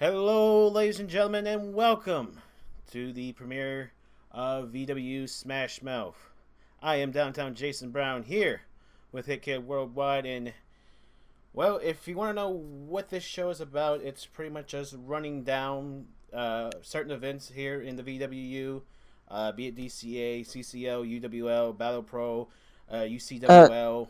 Hello, ladies and gentlemen, and welcome to the premiere of VWU Smash Mouth. I am Downtown Jason Brown here with HitKid Worldwide, and well, if you want to know what this show is about, it's pretty much us running down certain events here in the VWU, be it DCA, CCL, UWL, Battle Pro, UCWL.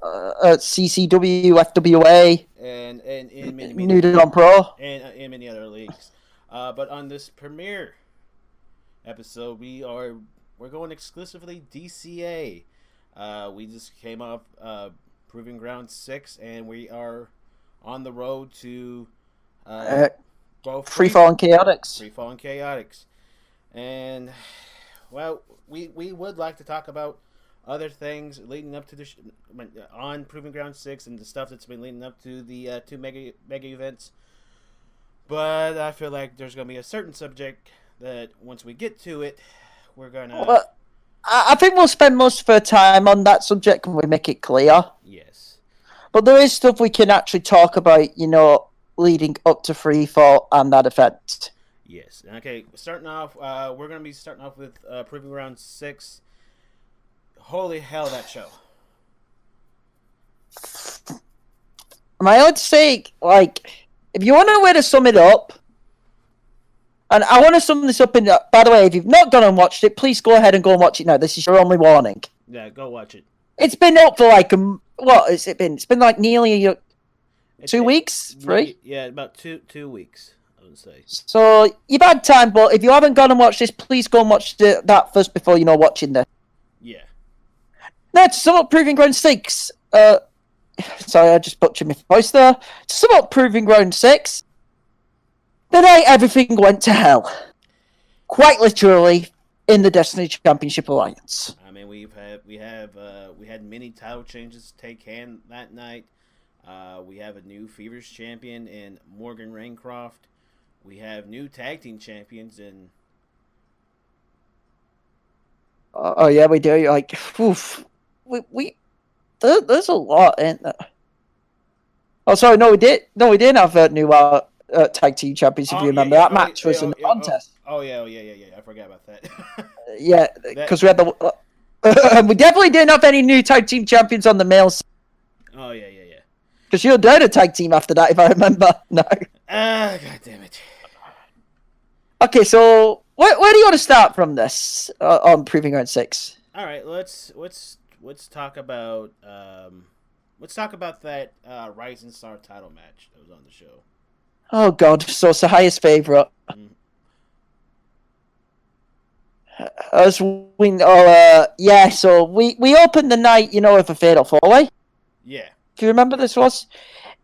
CCW, FWA, And in many New Dawn Pro, and in many other leagues. But on this premiere episode, we're going exclusively DCA. We just came off Proving Ground 6, and we are on the road to Free Falling Chaotix. Free Falling Chaotix. And well, we would like to talk about other things leading up to the on Proving Ground 6 and the stuff that's been leading up to the two mega events. But I feel like there's going to be a certain subject that once we get to it, we're going to... Well, I think we'll spend most of our time on that subject and we make it clear. Yes. But there is stuff we can actually talk about, leading up to Freefall and that event. Yes. Okay, starting off, we're going to be starting off with Proving Ground 6. Holy hell, that show. Am I allowed to say, if you want to know where to sum it up, and I want to sum this up by the way, if you've not gone and watched it, please go ahead and go and watch it now. This is your only warning. Yeah, go watch it. It's been up for what has it been? It's been nearly 2 weeks? 3? Yeah, about two weeks, I would say. So, you've had time, but if you haven't gone and watched this, please go and watch that first before, watching this. Yeah. Now, to sum up Proving Ground 6, sorry, I just butchered my voice there. To sum up Proving Ground 6, the night everything went to hell. Quite literally, in the Destiny Championship Alliance. I mean, we had many title changes take hand that night. We have a new Fevers champion in Morgan Raincroft. We have new tag team champions in... Oh yeah, we do. Oof. There's a lot, ain't there? Oh, sorry, no, we didn't have a new tag team champions. If you remember, that match was in the contest. Yeah. I forgot about that. Yeah, because we had we definitely didn't have any new tag team champions on the male side. Oh yeah. Because you're doing a tag team after that, if I remember. No. God damn it. Okay, so where do you want to start from this on Proving Ground 6? All right, let's talk about that Rising Star title match that was on the show. Oh God, so it's the highest favorite. Mm. So we opened the night, with a fatal four-way. Yeah. Do you remember this was?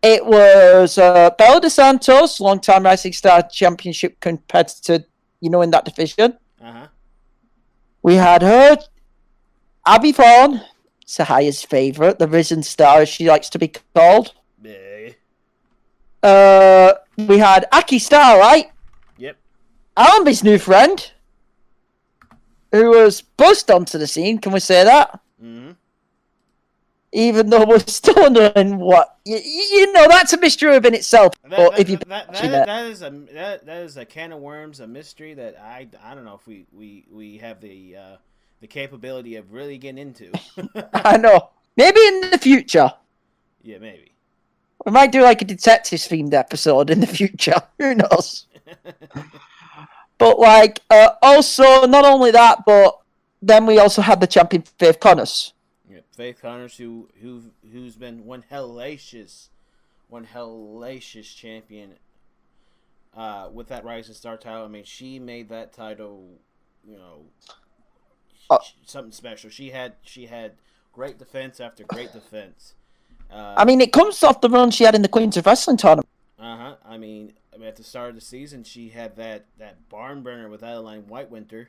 It was Bella DeSantos, long-time Rising Star Championship competitor, in that division. Uh-huh. We had her, Abby Vaughn, it's the highest favourite, the Risen Star, as she likes to be called. Yeah. We had Aki Starlight. Yep. Allenby's new friend, who was buzzed onto the scene, can we say that? Mm-hmm. Even though we're still wondering what that's a mystery within itself. That is a can of worms, a mystery that I don't know if we have the capability of really getting into. I know. Maybe in the future. Yeah, maybe. We might do a detectives themed episode in the future. Who knows? But also not only that, but then we also had the champion Faith Connors. Faith Connors, who's been one hellacious champion with that Rising Star title. I mean, she made that title, something special. She had great defense after great defense. I mean, it comes off the run she had in the Queens of Wrestling tournament. I mean, at the start of the season, she had that barn burner with Adeline Whitewinter.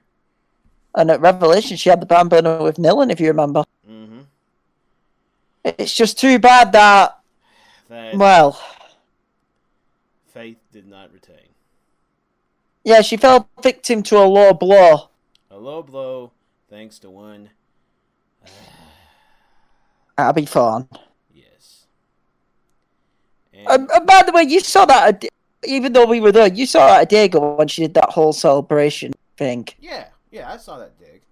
And at Revelation, she had the barn burner with Nillen, if you remember. Mm-hmm. It's just too bad that Faith did not retain. Yeah, she fell victim to a low blow. A low blow, thanks to one... That'll be fun. Yes. And By the way, you saw that even though we were there, you saw that a day ago when she did that whole celebration thing. Yeah, I saw that dig.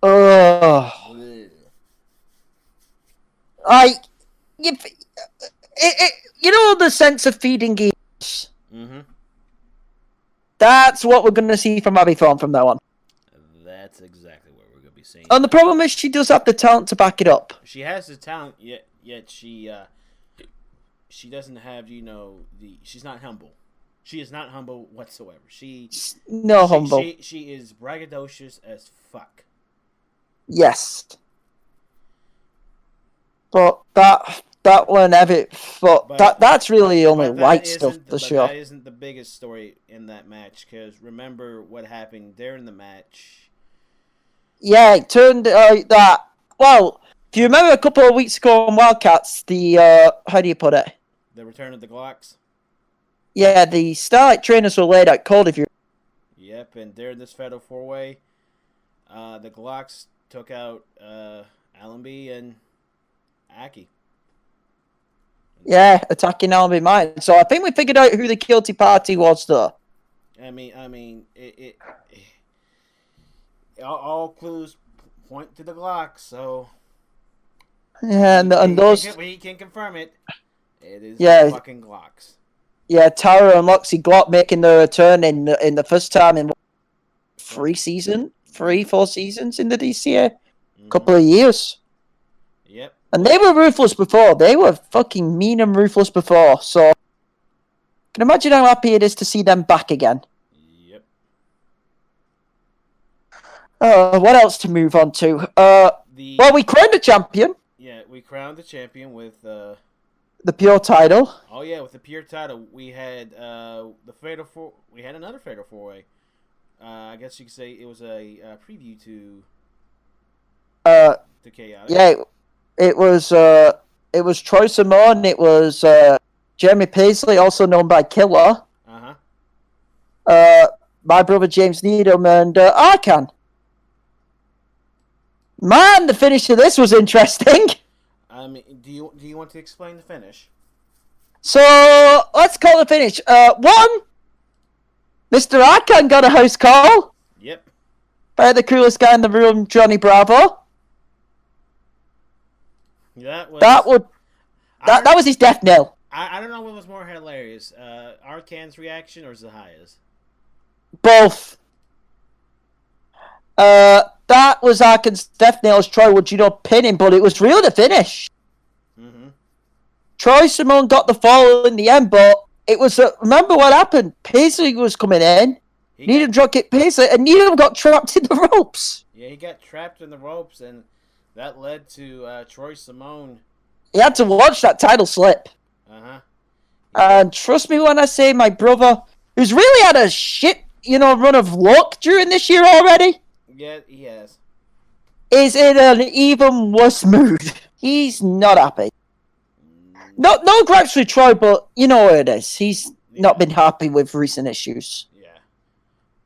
Oh, you know the sense of feeding gears. Mm-hmm. That's what we're going to see from Abby Thorne from now on. That's exactly what we're going to be seeing. And the problem is, she does have the talent to back it up. She has the talent, yet she doesn't have, she's not humble. She is not humble whatsoever. Humble. She is braggadocious as fuck. Yes. But that one, that's really only light stuff for sure. That isn't the biggest story in that match, because remember what happened during the match. Yeah, it turned that. Well, if you remember a couple of weeks ago on Wildcats, how do you put it? The return of the Glocks. Yeah, the Starlight trainers were laid out cold. If you. Yep, and during this Fatal 4-Way, the Glocks took out Allenby and Aki. Yeah, attacking Allenby Mine. So I think we figured out who the guilty party was, though. I mean, all clues point to the Glocks, so. Yeah, and those. We can confirm it. It is the fucking Glocks. Yeah, Tara and Loxy Glock making their return in the first time in 4 seasons in the DCA. Couple of years. Yep. And they were ruthless before. They were fucking mean and ruthless before. So, I can imagine how happy it is to see them back again. Yep. What else to move on to? Well, we crowned a champion. Yeah, we crowned the champion with the pure title. Oh yeah, with the pure title, we had the Fatal 4. We had another Fatal 4-Way. I guess you could say it was a preview to Chaotic. Yeah, it was Troy Simone. It was Jeremy Paisley, also known by Killer. My brother James Needham and Arkan. Man, the finish to this was interesting. I mean, do you want to explain the finish? So let's call the finish. One, Mr. Arkan got a house call. Yep. By the coolest guy in the room, Johnny Bravo. That was his death knell. I don't know what was more hilarious, Arkan's reaction or Zahaya's. Both. That was Arkan's death knell as Troy would, pin him, but it was really the finish. Mm-hmm. Troy Simone got the fall in the end, but it was, remember what happened? Paisley was coming in, Needham drop kick Paisley, and Needham got trapped in the ropes. Yeah, he got trapped in the ropes, and that led to Troy Simone. He had to watch that title slip. Uh-huh. And trust me when I say my brother, who's really had a shit, run of luck during this year already. Yeah, he has. Is in an even worse mood. He's not happy. No gripes with Troy, but you know what it is. He's not been happy with recent issues. Yeah.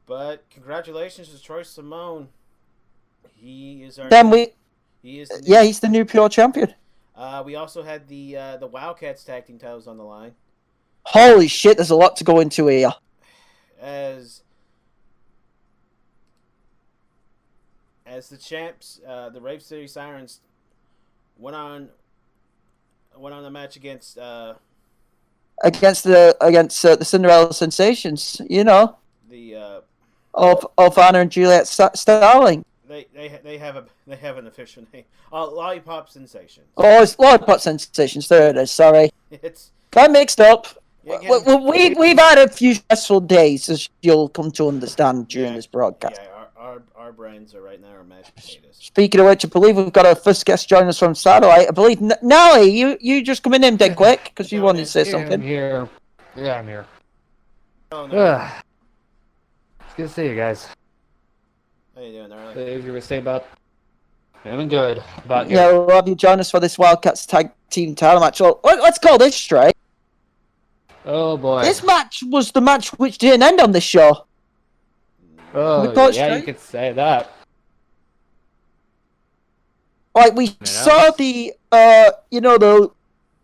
But congratulations to Troy Simone. He is our he's the new pure champion. We also had the Wildcats tag team titles on the line. Holy shit, there's a lot to go into here. As the champs, the Rave City Sirens went on the match against the Cinderella Sensations, the of Anna and Juliet Starling. They have an official name. Lollipop Sensations. Oh, it's Lollipop Sensations. There it is. Sorry, got mixed up. We've had a few stressful days, as you'll come to understand during this broadcast. Yeah, our brains are right now are mashed potatoes. Speaking of which, I believe we've got our first guest joining us from Satellite. I believe Nally, you just come in dead quick because you wanted to say something. I'm here. Yeah, I'm here. Oh, no. It's good to see you guys. How you doing, Gnarly? So you were saying about feeling good. We'll have you join us for this Wildcats tag team title match. So let's call this straight. Oh boy. This match was the match which didn't end on this show. Oh, yeah, you could say that. Like, we saw the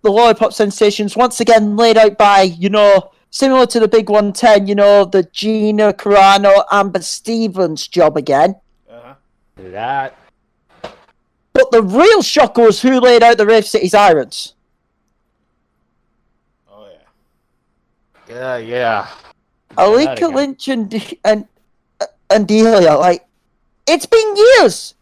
Lollipop Sensations once again laid out by, similar to the Big 110, the Gina Carano, Amber Stevens job again. Do that. But the real shocker was who laid out the Rave City's irons. Oh, yeah. Yeah. Alika Lynch and Delia, like, it's been years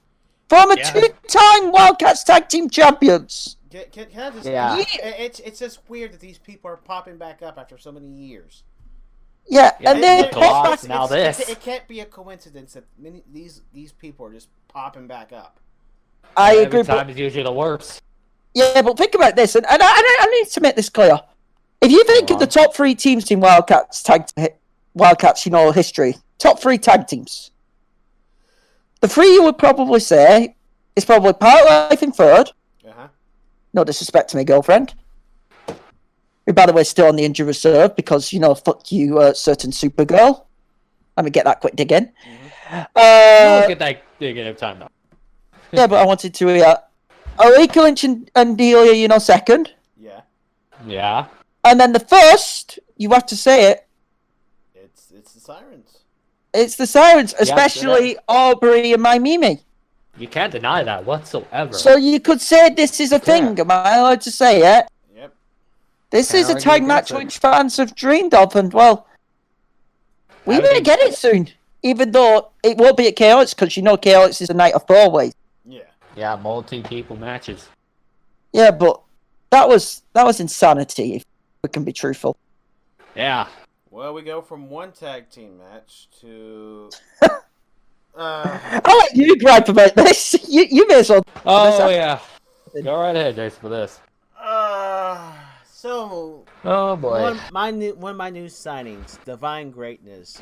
from a two-time Wildcats tag team champions. Can I just? Yeah. It's just weird that these people are popping back up after so many years. Yeah, and then now this. It can't be a coincidence that these people are just popping back up. I agree. Every time is usually the worst. Yeah, but think about this, and I need to make this clear. If you think of the top 3 teams in Wildcats history, top 3 tag teams, the 3 you would probably say is probably Park Life in third. No disrespect to my girlfriend, who, by the way, is still on the injury reserve because, fuck you, certain Supergirl. Let me get that quick dig in. We'll get that dig in of time, though. Yeah, but I wanted to Alika Lynch and Delia, second. Yeah. Yeah. And then the first, you have to say it. It's the Sirens. It's the Sirens, especially Aubrey and my Mimi. You can't deny that whatsoever. So you could say this is a thing. Am I allowed to say it? Yep. This is a tag match which fans have dreamed of, and well, we may get it soon. Even though it won't be at KOX, because KOX is a night of 4 ways. Yeah. Yeah, multi-people matches. Yeah, but that was insanity, if we can be truthful. Yeah. Well, we go from one tag team match to... I'll let you gripe about this. You may as well... Oh, yeah. Go right ahead, Jason, for this. So... Oh, boy. One of my new signings, Divine Greatness,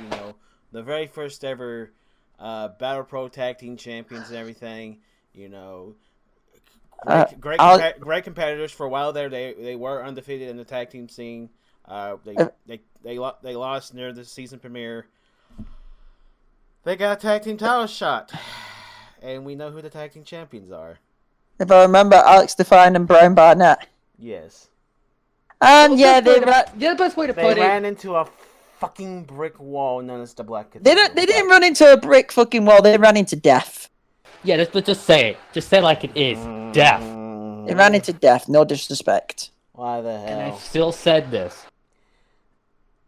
the very first ever Battle Pro Tag Team Champions and everything, great competitors. For a while there, they were undefeated in the tag team scene. They lost near the season premiere. They got a tag team title shot, and we know who the tag team champions are. If I remember, Alex Define and Brian Barnett. Yes. And the best way to put it. They ran into a fucking brick wall known as the Black Cathedral. They didn't run into a brick fucking wall. They ran into death. Yeah, just say it. Just say it like it is. Death. They ran into death. No disrespect. Why the hell? And I've still said this.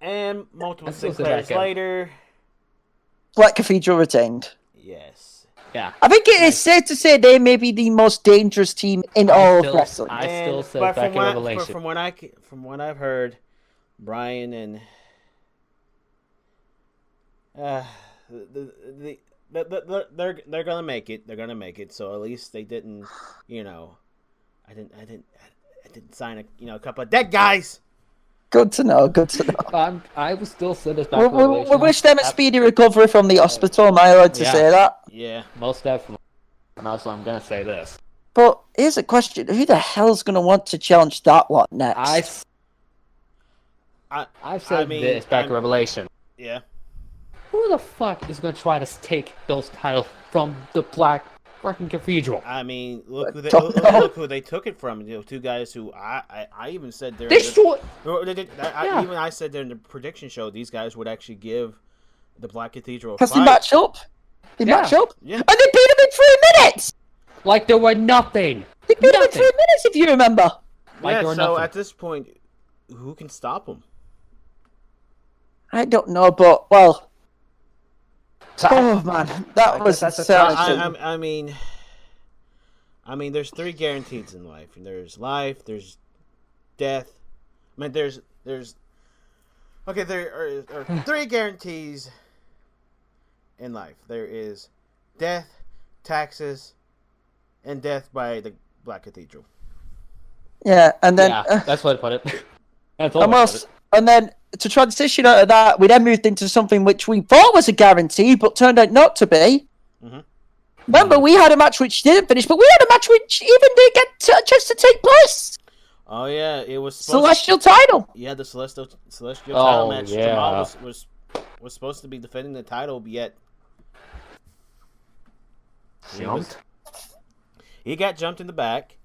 And multiple Sinclairs later. Black Cathedral retained. Yes. Yeah. I think it is safe to say they may be the most dangerous team in all of wrestling. I still say back in Revelation. From what I've heard, Brian and they're gonna make it. They're gonna make it. So at least they didn't. I didn't sign a couple of dead guys. Good to know. Good to know. I will still say this back in Revelation. We wish them a speedy recovery from the hospital. Am I allowed to say that? Yeah, most definitely. And also, I'm gonna say this. But here's a question: who the hell's gonna want to challenge that lot next? I've said this back in Revelation. Yeah. Who the fuck is gonna try to take those titles from the Black fucking Cathedral? I mean, look who they took it from. Two guys who I even said they're. I said during the prediction show these guys would actually give the Black Cathedral a fight. Because they match up. Yeah. And they beat them in 3 minutes. Like there were nothing. They beat them in 3 minutes, if you remember. At this point, who can stop them? I don't know, but well. Oh man, that was insanity. I mean, there's 3 guarantees in life, and there's life, there's death. I mean, there are 3 guarantees in life. There is death, taxes, and death by the Black Cathedral. Yeah, and then that's what I put it. That's almost, and then to transition out of that, we then moved into something which we thought was a guarantee, but turned out not to be. Mm-hmm. Remember, we had a match which didn't finish, but we had a match which even didn't get a chance to take place. Oh yeah, it was Celestial title. Yeah, the Celestial title match. Yeah. Jamal was supposed to be defending the title, yet he got jumped in the back,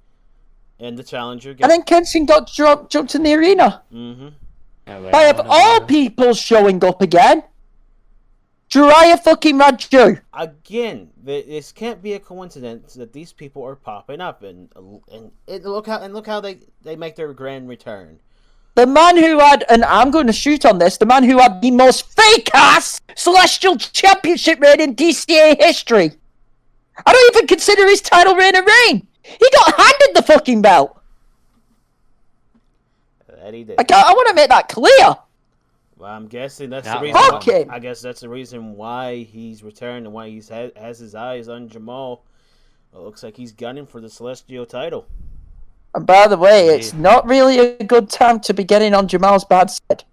and the challenger. And then Kenshin got jumped in the arena. Mm-hmm. Yeah, but I I have don't know all about- people showing up again. Jiraiya fucking Raju. Again, this can't be a coincidence that these people are popping up, and look how they make their grand return. The man who had, and I'm going to shoot on this, the man who had the most fake-ass Celestial Championship reign in DCA history. I don't even consider his title reign a reign. He got handed the fucking belt. That he did. I want to make that clear. Well, I'm guessing that's Not the reason. Fuck him. I guess that's the reason why he's returned and why he has his eyes on Jamal. It looks like he's gunning for the Celestial title. And by the way, it's not really a good time to be getting on Jamal's bad side.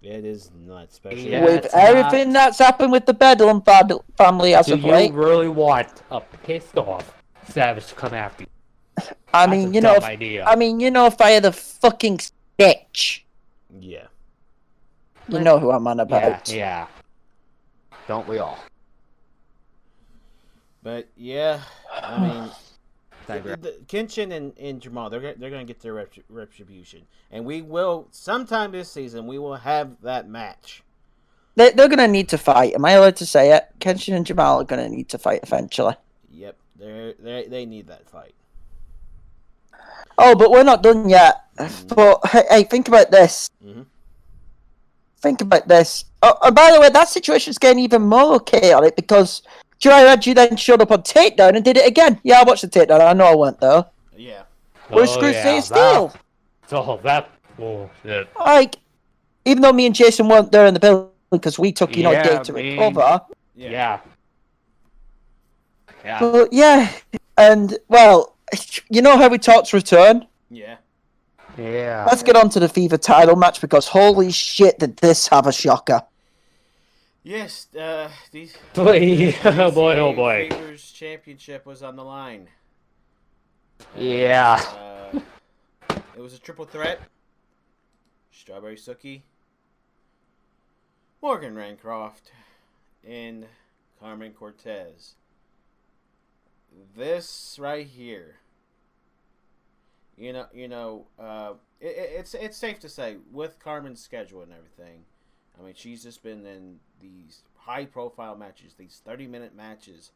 It is not, especially Yeah, With it's everything that's happened with the Bedlam family as Do of you late. really want a pissed off Savage to come after you? I That's mean, a you know, dumb idea. if I had a fucking stitch, Yeah. you know who I'm on about. Yeah. Don't we all? But yeah, I mean, Digress. Kenshin and Jamal, they're gonna get their retribution, and we will sometime this season we will have that match. They're going to need to fight. Am I allowed to say it? Kenshin and Jamal are going to need to fight eventually. Yep, they need that fight. Oh, but we're not done yet. But hey, think about this. Mhm. Think about this. Oh, and by the way, that situation's getting even more chaotic because Jiraiya Raju then showed up on Takedown and did it again. Yeah, I watched the Takedown. I know I went there. Yeah. Where's Crusade Steel? That bullshit. Like, even though me and Jason weren't there in the building because we took, Yeah, day to me- recover. Yeah. Yeah. But yeah, and well, you know how we talked return? Yeah. Yeah. Let's get on to the FIFA title match because holy shit, did this have a shocker. Yes. These. Boy, oh boy, oh DCA boy. Favors Championship was on the line. Yeah. It was a triple threat. Strawberry Suki, Morgan Rancroft, and Carmen Cortez. This right here, it's safe to say with Carmen's schedule and everything. I mean, she's just been in these high-profile matches, these 30-minute matches,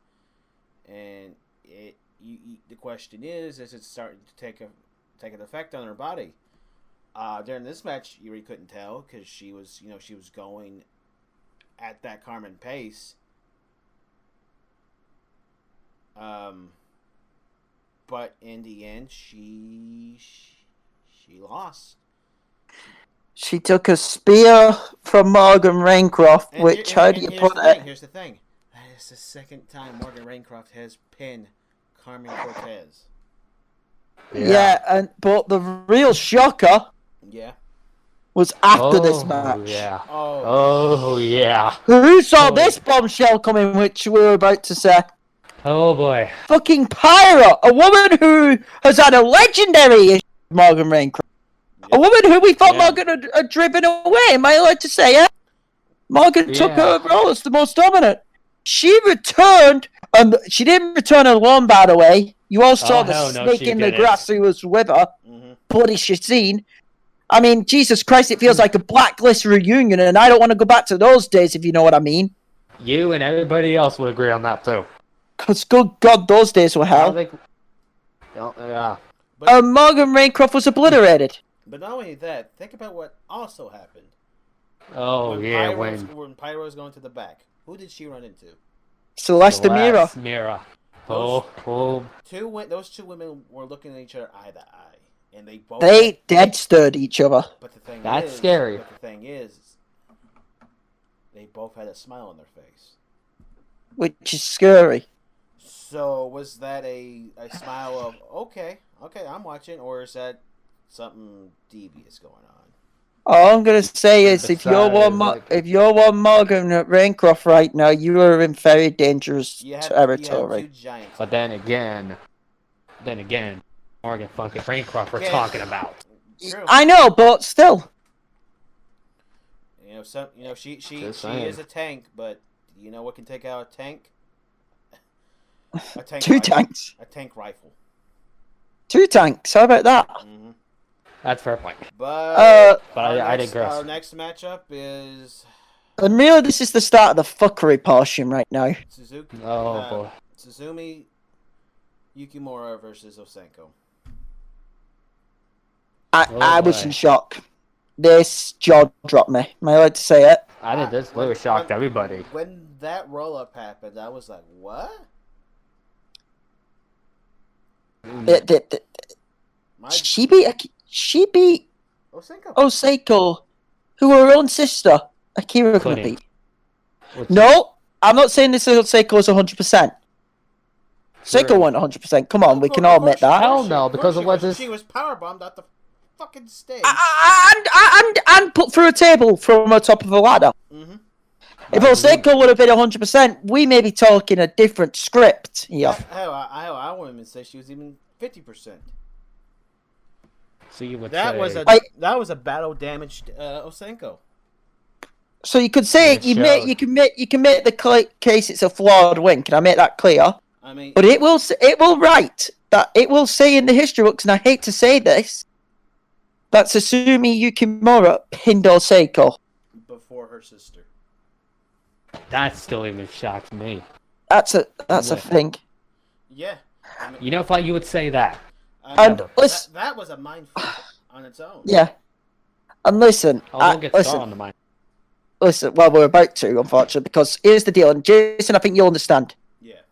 and the question is it starting to take an effect on her body? During this match, you really couldn't tell because she was going at that Carmen pace. But in the end, she lost. She took a spear from Morgan Raincroft, which, how do you put it? Here's the thing. That is the second time Morgan Raincroft has pinned Carmen Cortez. Yeah, but the real shocker Yeah. was after this match. Yeah. Oh. Oh yeah. Who saw Oh. this bombshell coming, which we were about to say? Oh boy. Fucking Pyra, a woman who has had a legendary issue with Morgan Raincroft. A woman who we thought Yeah. Morgan had driven away. Am I allowed to say it? Morgan took Yeah. her role as the most dominant. She returned, and she didn't return alone, by the way. You all saw the hell no, snake she in the didn't. grass who was with her. Mm-hmm. Bloody Shazine. I mean, Jesus Christ, it feels like a blacklist reunion, and I don't want to go back to those days, if you know what I mean. You and everybody else would agree on that too. Because, good God, those days were I hell. think. Yeah. But, Morgan Raincroft was obliterated. but not only that, think about what also happened. Oh yeah. When Pyro was going to the back, who did she run into? Celeste Mira. Mira. Those- Oh. Those two women were looking at each other eye to eye, and they both. They dead stirred each other. But the thing That's is, scary. But the thing is, they both had a smile on their face. Which is scary. So was that a smile of okay, I'm watching, or is that something devious going on? All I'm gonna say is, if you're Besides, one Morgan Raincroft right now, you are in very dangerous You have territory. two giants. But then again, Morgan fucking Raincroft we're Yeah. talking about. True. I know, but still, She Just saying. is a tank, but you know what can take out a tank? A tank two rifle. tanks, A tank rifle. 2 tanks. How about that? Mm-hmm. That's a fair point. But I digress. Our next matchup is And really, this is the start of the fuckery portion right now. Suzuki. Oh boy. Suzumi Yukimura versus Osenko. I was in shock. This jaw dropped me. Am I allowed to say it? I think this really shocked everybody. When that roll up happened, I was like, "What?" She beat Osenko. Oseko, who her own sister, Akira, could Couldn't. beat. No, I'm not saying this Oseko is 100%. Oseko wasn't 100%. Come on, we can all admit that. Hell no, because it was she was powerbombed at the fucking stage. And put through a table from the top of a ladder. Mm-hmm. If Oseko would have been 100%, we may be talking a different script here. Hell, I wouldn't even say she was even 50%. So you would That say... was a battle damaged Osenko. So you could say you can make the case it's a flawed win. Can I make that clear? I mean, but it will write that it will say in the history books, and I hate to say this, that Suzumi Yukimura pinned Oseko before her sister. That still even shocks me. That's a thing. Yeah. I mean, You know, if you would say that. And listen, that was a mindfuck on its own. Yeah. And listen, Don't get started on the mind. Listen, well, we're about to, unfortunately, because here's the deal, and Jason, I think you'll understand. Yeah.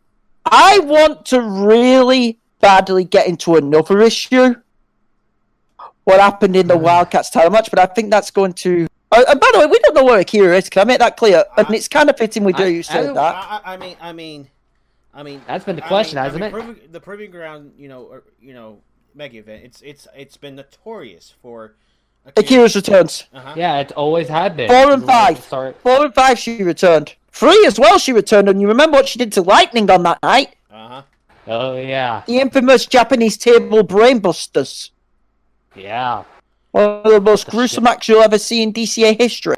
I want to really badly get into another issue. What happened in the Wildcats title match, but I think that's going to... and by the way, we don't know where Akira is. Can I make that clear? And it's kind of fitting we do. You said that. I mean, that's been the question, hasn't it? The Proving Ground, mega event. It's been notorious for Akira's returns. Yeah, it always had been. 4 and 5. 4 and 5 she returned. 3 as well she returned, and you remember what she did to Lightning on that night? Oh yeah. The infamous Japanese table brainbusters. Yeah. One of the most gruesome acts you'll ever see in DCA history.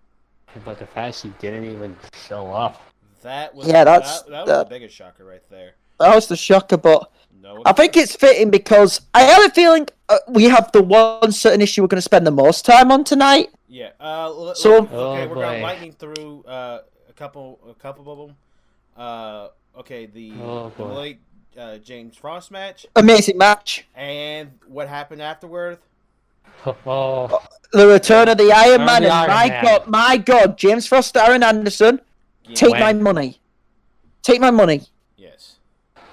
But the fact she didn't even show up. That was that was the biggest shocker right there. That was the shocker, but no, I think it's fitting because I have a feeling we have the one certain issue we're going to spend the most time on tonight. Yeah. We're going lightning through a couple of them. The late James Frost match. Amazing match. And what happened afterward? Oh. The return of the Iron Man, and my God, James Frost, Aaron Anderson, take my money. Take my money. Yes.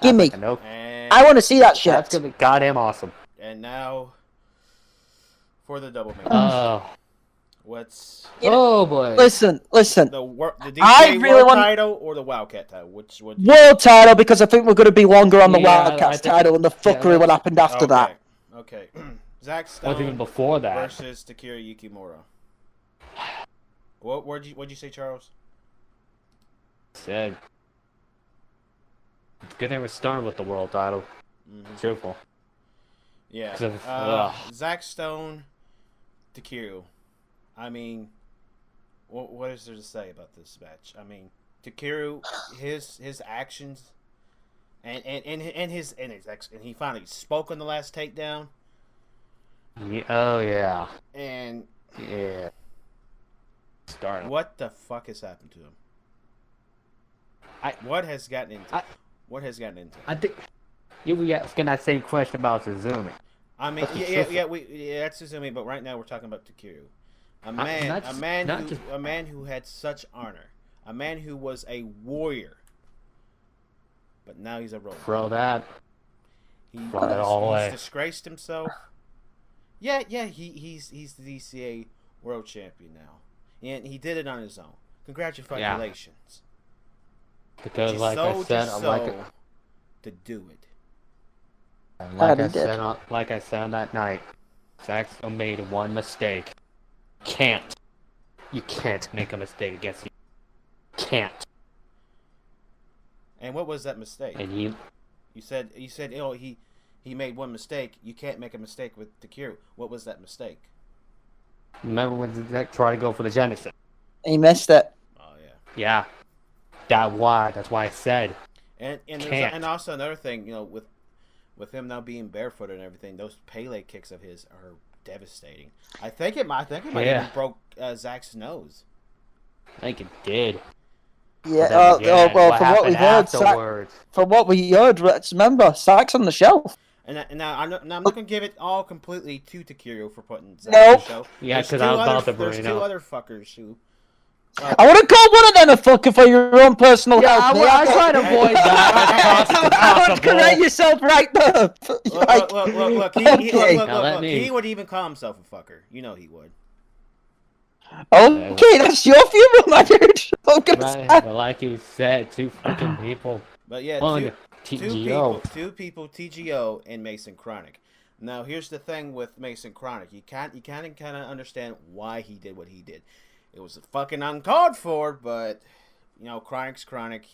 Give me. Nope. I want to see that shit. That's gonna be goddamn awesome. And now for the double main. Oh boy. Listen. The DCA I really World title or the Wildcat title? Which one? World title, because I think we're going to be longer on the Wildcats title and the fuckery what happened after that. Okay. Zack What Stone even before that? versus Takira Yukimura. What'd you say, Charles? Said. Good thing we're starting with the world title. Truthful. Yeah. Zack Stone, Takeru. I mean, what is there to say about this match? I mean, Takeru, his actions, and he finally spoke on the last takedown. Yeah, oh yeah. And yeah. What the fuck has happened to him? What has gotten into him? I think you asking that same question about Suzumi. I mean, that's Suzumi, but right now we're talking about Takeru. A man who had such honor, a man who was a warrior, but now he's a robot. Throw that. He's away. Disgraced himself. Yeah, he's the DCA world champion now, and he did it on his own. Congratulations. Yeah. Because, like I said, I like it to do it. And like I said on that night, Zack made one mistake. You can't make a mistake against you. Can't. And what was that mistake? And you said he made one mistake. You can't make a mistake with Takeru. What was that mistake? Remember when Zack tried to go for the Genesis? He missed it. Oh yeah. Yeah. That's why I said. And also another thing, with him now being barefooted and everything, those Pele kicks of his are devastating. I think it might even broke Zach's nose. I think it did. Yeah. But then again, Well, from what we heard, afterwards? let's remember, Zach's on the shelf. And now I'm not going to give it all completely to Takeru for putting Zach Nope. on the show. Yeah, because I was about to bring There's it two up. other fuckers who. I want to call one of them a fucker for your own personal Yeah, health. I try to avoid that as I would possible. correct yourself right there. Look. He would even call himself a fucker. You know he would. Okay, that's your funeral, my dude. Right, but like you said, two freaking people. But yeah, On two people, TGO and Mason Chronic. Now here's the thing with Mason Chronic. You kind of understand why he did what he did. It was fucking uncalled for, but you know, Chronic's Chronic.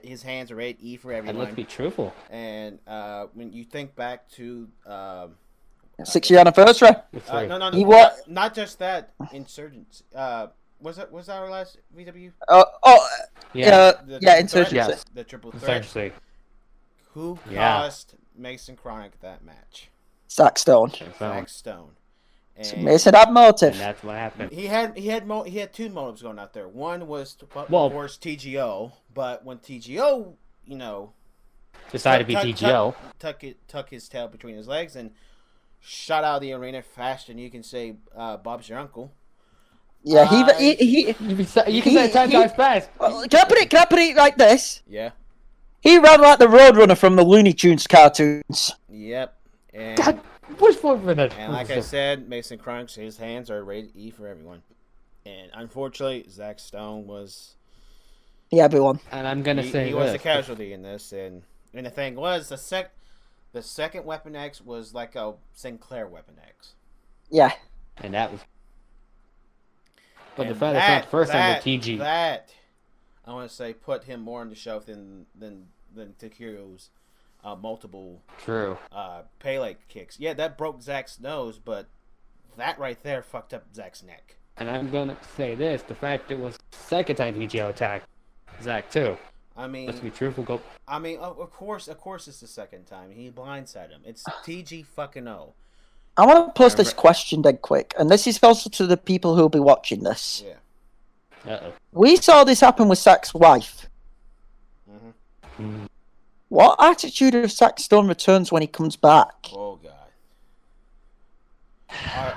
His hands are ready to eat for everyone. And let's be truthful. And when you think back to 6-year anniversary. No. He was not just that. Insurgents. Was that our last VW? Insurgency. Yes. The triple threat. Essentially. Who cost Mason Chronic that match? Zach Stone. Zach Stone. And Mason had motive. And that's what happened. He had two motives going out there. One was to of course TGO, but when TGO, you know, decided to be TGO, tuck his tail between his legs and shot out of the arena faster than you can say Bob's your uncle. Yeah, you can say it 10 times fast. Can I put it like this? Yeah. He ran like the Roadrunner from the Looney Tunes cartoons. Yep. And, God, which one for that? And like I said, Mason Chronic's his hands are ready to eat for everyone. And unfortunately, Zach Stone was. Yeah, everyone. And I'm gonna say he was the casualty in this, and the thing was the second Weapon X was like a Sinclair Weapon X. Yeah. And that was. But the fact it's not the first time the TG. That I want to say put him more on the shelf than Takeru's multiple Pele kicks. Yeah, that broke Zach's nose, but that right there fucked up Zach's neck. And I'm gonna say this: the fact it was the second time TGO attacked Zach too. I mean, let's be truthful. Of course, it's the second time he blindsided him. It's TG fucking O. I want to pose this question dead quick, and this is also to the people who will be watching this. Yeah. We saw this happen with Zach's wife. Mm-hmm. What attitude of Zach Stone returns when he comes back? Oh God.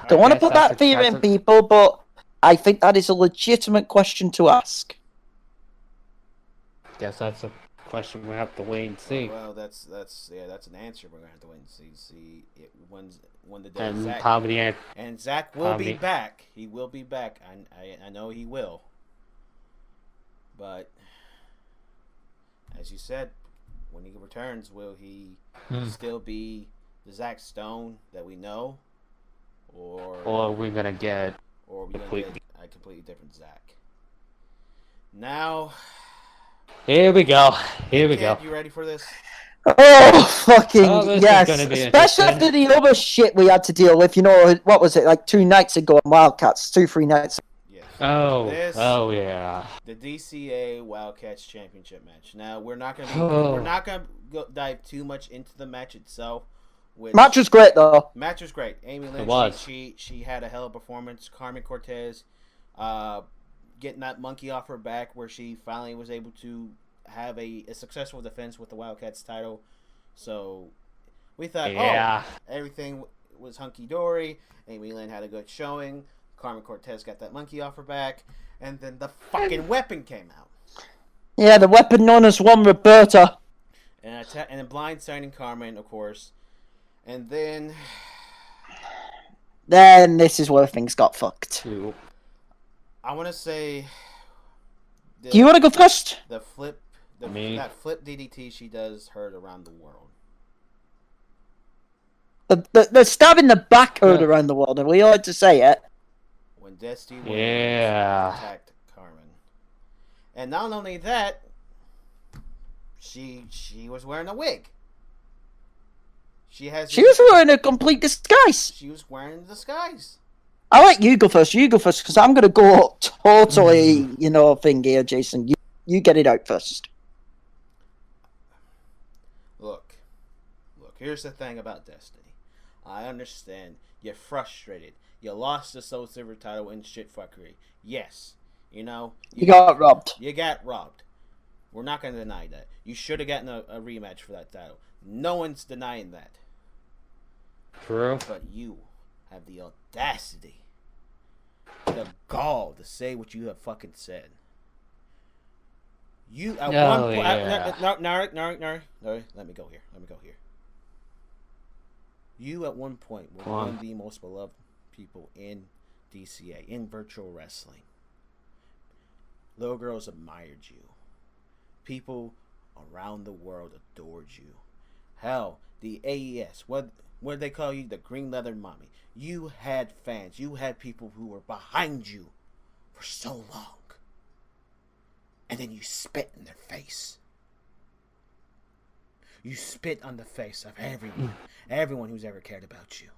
Don't want to put that fear in people, but I think that is a legitimate question to ask. Guess that's a question we have to wait and see. Well, that's an answer we're gonna have to wait and see when the day and Zach probably and Zach will be back. He will be back. I know he will. But as you said, when he returns, will he still be the Zach Stone that we know, or are we gonna get a completely different Zach? Now. Here we go. You ready for this? Oh, fucking yes. Especially after the other shit we had to deal with. You know, what was it, like 2 nights ago in Wildcats? 3 nights ago. Yes. Oh, yeah. The DCA Wildcats Championship match. Now, we're not going to dive too much into the match itself. Match was great, though. Match was great. Amy Lynch, she had a hell of a performance. Carmen Cortez, getting that monkey off her back where she finally was able to have a successful defense with the Wildcats title. So we thought, everything was hunky-dory. Amy Lynn had a good showing. Carmen Cortez got that monkey off her back. And then the fucking weapon came out. Yeah, the weapon known as Juan Roberta. And then blindsiding Carmen, of course. And then this is where things got fucked. I want to say. Do you want to go first? That flip DDT she does hurt around the world. The stab in the back hurt around the world, and we had to say it. When Dusty attacked Carmen, and not only that, she was wearing a wig. She was wearing a complete disguise. She was wearing a disguise. I'll let you go first. Because I'm going to go totally, thing here, Jason. You get it out first. Look. Here's the thing about Destiny. I understand. You're frustrated. You lost the Soul Silver title in shitfuckery. Yes. You know. You got robbed. You got robbed. We're not going to deny that. You should have gotten a rematch for that title. No one's denying that. True. But you have the audacity, the gall to say what you have fucking said. You at one point. Let me go here. You at one point were one of the most beloved people in DCA, in virtual wrestling. Little girls admired you. People around the world adored you. Hell, the AES, what did they call you? The Green Leather Mommy. You had fans. You had people who were behind you for so long. And then you spit in their face. You spit on the face of everyone who's ever cared about you.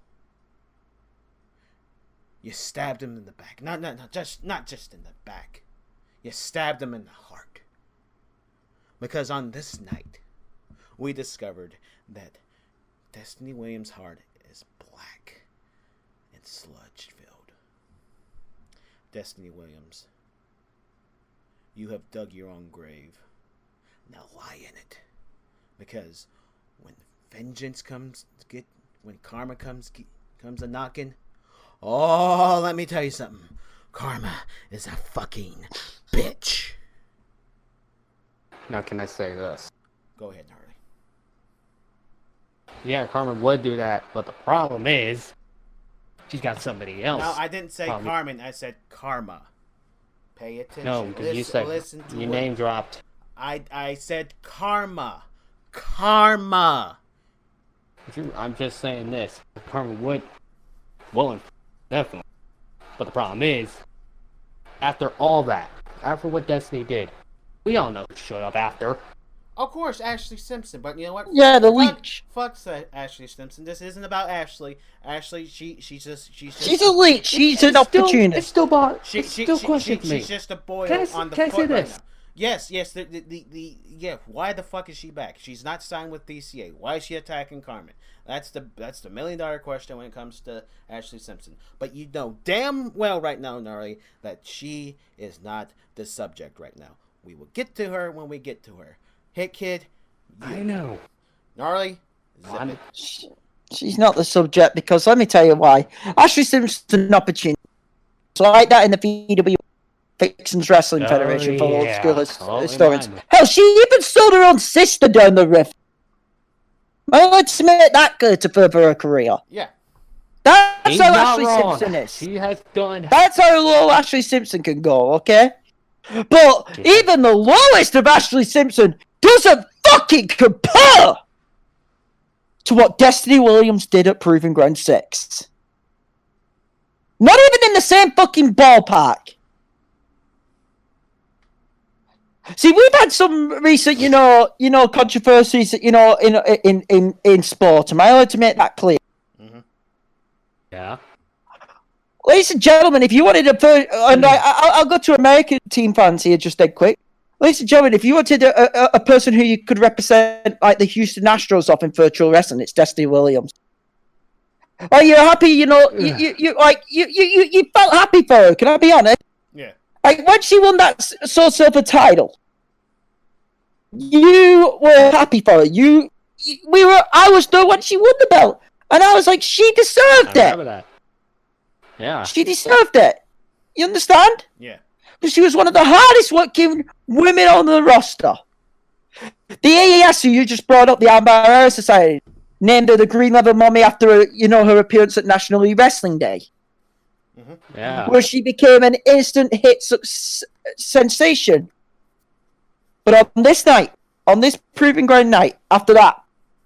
You stabbed them in the back. Not just in the back. You stabbed them in the heart. Because on this night, we discovered that Destiny Williams' heart is black and sludge-filled. Destiny Williams, you have dug your own grave. Now lie in it. Because when vengeance when karma comes a knocking, oh, let me tell you something. Karma is a fucking bitch. Now, can I say this? Go ahead, Harley. Yeah, Carmen would do that, but the problem is, she's got somebody else. No, I didn't say Carmen. I said karma. Pay attention. No, because you said you name dropped. I said karma. Karma. I'm just saying this. Carmen would, well, definitely. But the problem is, after all that, after what Destiny did, we all know who showed up after. Of course, Ashley Simpson. But you know what? Yeah, the leech. Fuck Ashley Simpson. This isn't about Ashley. Ashley, she's just she's a leech. She's an opportunist. It's still questions me. She's just a boy on the foot say this? right now. Yes. Yeah. Why the fuck is she back? She's not signed with DCA. Why is she attacking Carmen? That's the $1 million question when it comes to Ashley Simpson. But you know damn well right now, Gnarly, that she is not the subject right now. We will get to her when we get to her. Hit Kid. I know. Gnarly. She's not the subject because let me tell you why. Ashley Simpson's an opportunity. It's like that in the VWU. Vixen's Wrestling Federation for old school historians. Hell, she even sold her own sister down the rift. Well, let's admit that good to further her career. Yeah. That's how Ashley Simpson is. She has done. That's how low Ashley Simpson can go, okay? But even the lowest of Ashley Simpson doesn't fucking compare to what Destiny Williams did at Proving Ground 6. Not even in the same fucking ballpark. See, we've had some recent, controversies, in sport. Am I allowed to make that clear? Mm-hmm. Yeah. Ladies and gentlemen, if you wanted I'll go to American team fans here just dead quick. Ladies and gentlemen, if you wanted a person who you could represent like the Houston Astros off in virtual wrestling, it's Destiny Williams. Are you happy? You felt happy for her. Can I be honest? Yeah. Like when she won that Soul Silver title, you were happy for her. I was there when she won the belt, and I was like, she deserved it. I remember that. Yeah. She deserved it. You understand? Yeah. Because she was one of the hardest working women on the roster. The AES, who you just brought up, the Armbar Society, named her the Green Leather Mommy after her appearance at National League Wrestling Day. Mm-hmm. Yeah. Where she became an instant hit sensation. But on this night, on this Proving Ground night, after that,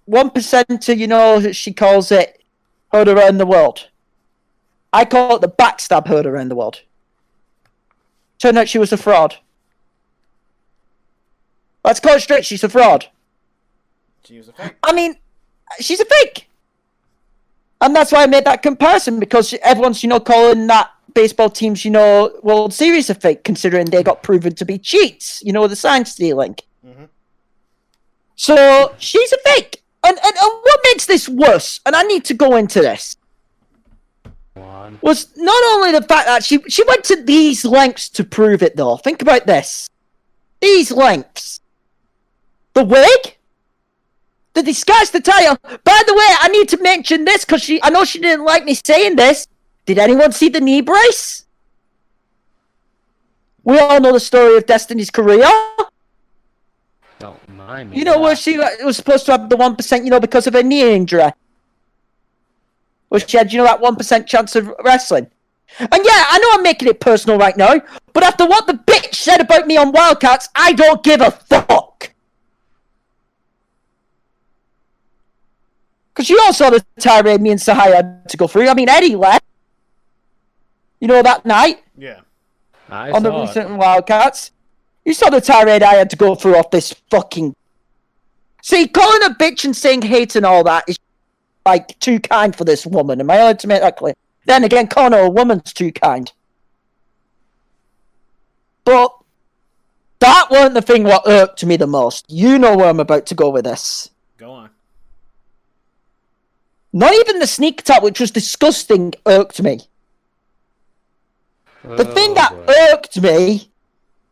1%, she calls it, heard around the world. I call it the backstab heard around the world. Turned out she was a fraud. Let's call it straight, she's a fraud. She was a fake. I mean, she's a fake. And that's why I made that comparison, because everyone's, calling that baseball team's, World Series a fake, considering they got proven to be cheats, the sign stealing. Mm-hmm. So, she's a fake. And what makes this worse, and I need to go into this, was not only the fact that she went to these lengths to prove it, though. Think about this. These lengths. The wig? The disguised attire. By the way, I need to mention this because I know she didn't like me saying this. Did anyone see the knee brace? We all know the story of Destiny's career. Don't mind me. You know where she was supposed to have the 1%, because of her knee injury? Where she had, that 1% chance of wrestling. And yeah, I know I'm making it personal right now, but after what the bitch said about me on Wildcats, I don't give a fuck. Because you all saw the tirade me and Sahaya had to go through. I mean, Eddie left. That night? Yeah. On the recent Wildcats. You saw the tirade I had to go through off this fucking... See, calling a bitch and saying hate and all that is, too kind for this woman. Am I allowed to make that clear? Then again, calling her a woman's too kind. But that weren't the thing what irked me the most. You know where I'm about to go with this. Go on. Not even the sneak attack, which was disgusting, irked me. The thing that irked me,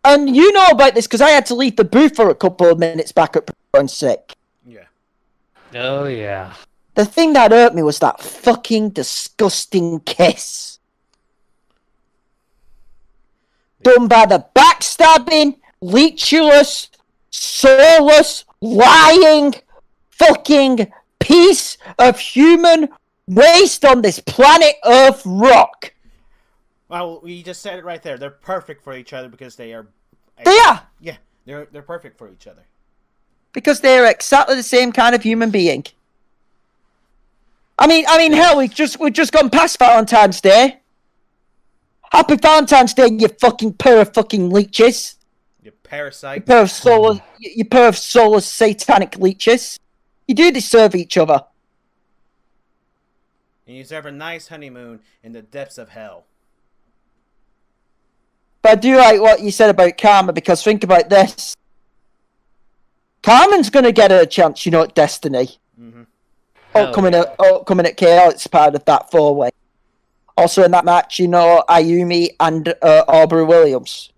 and you know about this because I had to leave the booth for a couple of minutes back at Round 6. Yeah. Oh, yeah. The thing that irked me was that fucking disgusting kiss. Done by the backstabbing, leechless, soulless, lying, fucking piece of human waste on this planet Earth rock. Well, you just said it right there. They're perfect for each other because they are... They are! Yeah, they're perfect for each other. Because they're exactly the same kind of human being. I mean, hell, we've just gone past Valentine's Day. Happy Valentine's Day, you fucking pair of fucking leeches. You parasite. You pair of soulless satanic leeches. You do deserve each other. And you deserve a nice honeymoon in the depths of hell. But I do like what you said about Karma, because think about this. Carmen's going to get a chance, at Destiny. Mm-hmm. Coming at KO, it's part of that 4-way. Also in that match, Ayumi and Aubrey Williams.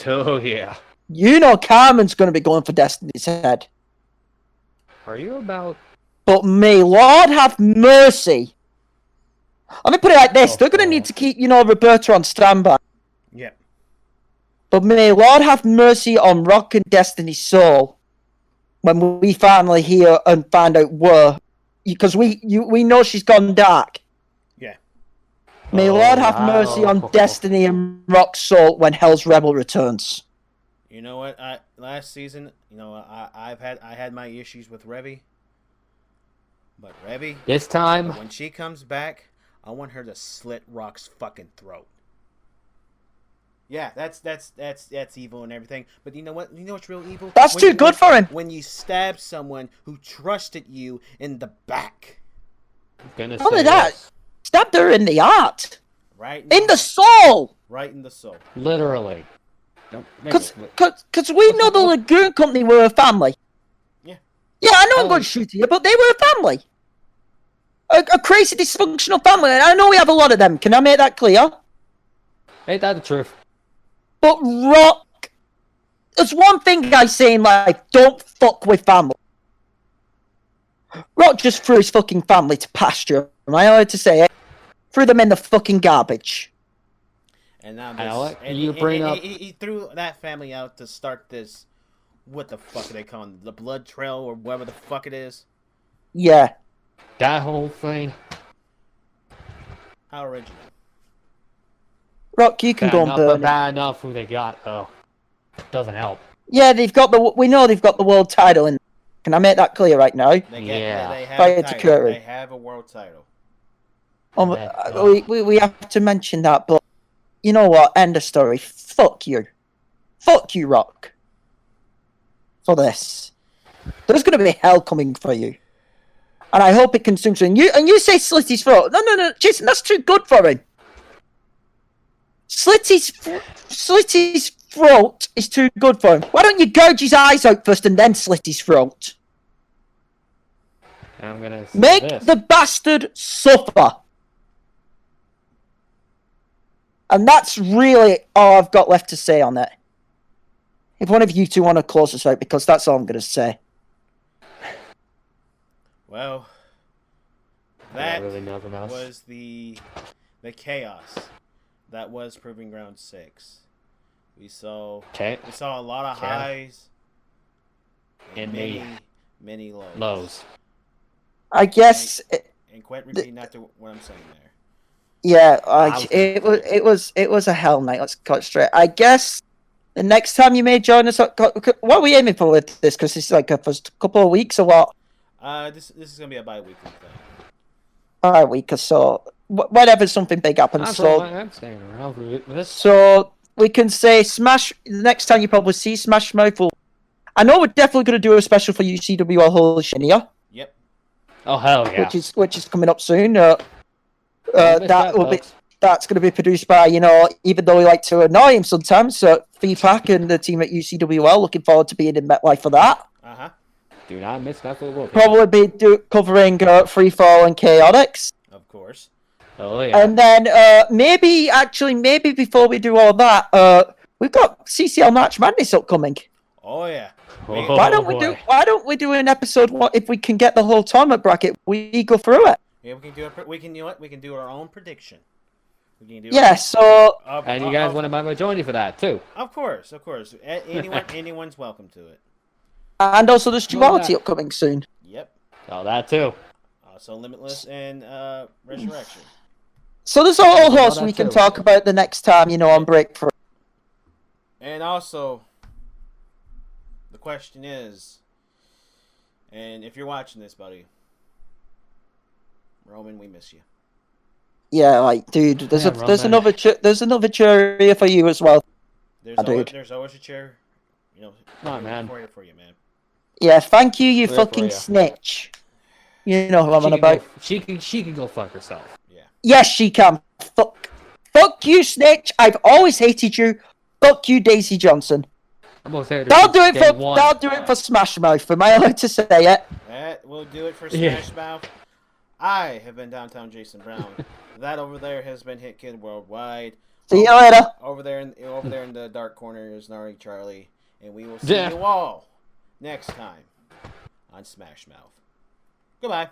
Oh, yeah. Carmen's going to be going for Destiny's head. Are you about... But may Lord have mercy. Let me put it like this. They're going to need to keep, Roberta on standby. Yeah. But may Lord have mercy on Rock and Destiny's soul when we finally hear and find out where. Because we know she's gone dark. Yeah. May Lord have mercy on Destiny and Rock's soul when Hell's Rebel returns. You know what? Last season, I had my issues with Revy. But Revy, this time, when she comes back, I want her to slit Rock's fucking throat. Yeah, that's evil and everything. But you know what? You know what's real evil? That's too good for him. When you stab someone who trusted you in the back. Gonna Only say that. this. Stabbed her in the heart. Right in the soul. Right in the soul. Literally. Because we know the Lagoon Company were a family. Yeah. Yeah, I know I'm going to shoot you, but they were a family. A crazy dysfunctional family. And I know we have a lot of them. Can I make that clear? Ain't that the truth? But Rock, there's one thing I say in life, don't fuck with family. Rock just threw his fucking family to pasture. Am I allowed to say it? Threw them in the fucking garbage. And now he threw that family out to start this, what the fuck are they calling it? The blood trail or whatever the fuck it is? Yeah. That whole thing. How original. Rock, you can go and burn it. Bad enough who they got, though. Doesn't help. Yeah, we know they've got the world title in. Can I make that clear right now? They have a world title. We have to mention that, but you know what? End of story. Fuck you. Fuck you, Rock. For this. There's going to be hell coming for you. And I hope it consumes you. And you say slit his throat. No, Jason, that's too good for him. Slit his throat is too good for him. Why don't you gouge his eyes out first and then slit his throat? I'm gonna say Make this. the bastard suffer. And that's really all I've got left to say on it. If one of you two want to close us out, because that's all I'm going to say. Well, I got that really nothing else. was the chaos that was Proving Ground 6. We saw a lot of highs and many lows. I guess. And quite repeating after what I'm saying there. Yeah, it was a hell night. Let's cut straight. I guess the next time you may join us, what are we aiming for with this? Because it's like a first couple of weeks or what? This is gonna be a bi-weekly thing. A week or so. Whenever something big happens. I'm staying around for this. So we can say Smash. The next time you probably see Smash Mouth. I know we're definitely going to do a special for UCWL Holy Shinia. Yep. Oh hell yeah! Which is coming up soon. That's going to be produced by, even though we like to annoy him sometimes, Feedback and the team at UCWL. Looking forward to being in MetLife for that. Do not miss that for the world. Probably be covering Freefall and Chaotix. Of course. Oh yeah. And then maybe before we do all that, we've got CCL March Madness upcoming. Oh yeah. Why don't we do an episode? What if we can get the whole tournament bracket? We go through it. Yeah, we can do it. We can do what? We can do our own prediction. We can do and you guys want to join you for that too? Of course. Anyone's welcome to it. And also there's Duality upcoming soon. Yep. Oh, that too. Also Limitless and Resurrection. So there's all those we can talk about the next time, on break for. And also, the question is, and if you're watching this, buddy, Roman, we miss you. Yeah, dude, there's another chair here for you as well. There's always a chair, man. for you, man. Yeah, thank you, you fucking snitch. You know who I'm on about. She can go fuck herself. Yeah. Yes, she can. Fuck you, snitch. I've always hated you. Fuck you, Daisy Johnson. Don't do it for Smash Mouth. Am I allowed to say it? That will do it for Smash Mouth. I have been Downtown Jason Brown. That over there has been Hit Kid Worldwide. See you later. Over there in the dark corner is Gnarly Charlie, and we will see you all next time on Smash Mouth. Goodbye.